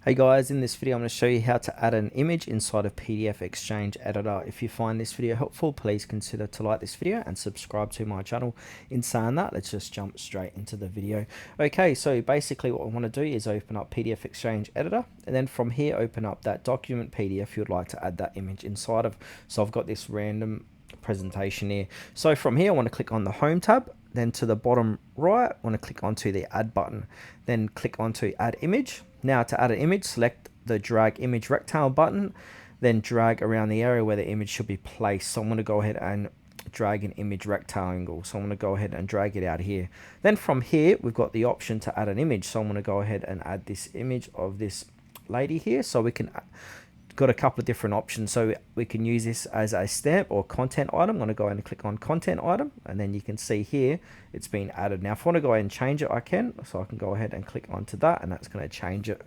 Hey guys, in this video I'm going to show you how to add an image inside of PDF Exchange Editor. If you find this video helpful, please consider to like this video and subscribe to my channel. In saying that, let's just jump straight into the video. Okay, so basically what I want to do is open up PDF Exchange Editor, and then from here open up that document PDF you'd like to add that image inside of. So I've got this random presentation here. So from here I want to click on the Home tab, then to the bottom right I want to click onto the Add button, then click onto Add Image. Now to add an image, select the Drag Image Rectangle button, then drag around the area where the image should be placed. So I'm going to go ahead and drag an image rectangle. So I'm going to go ahead and drag it out here. Then from here, we've got the option to add an image. So I'm going to go ahead and add this image of this lady here. So we can got a couple of different options. So we can use this as a stamp or content item. I'm going to go ahead and click on content item, and then you can see here it's been added. Now if I want to go ahead and change it, I can. So I can go ahead and click onto that, and that's going to change it.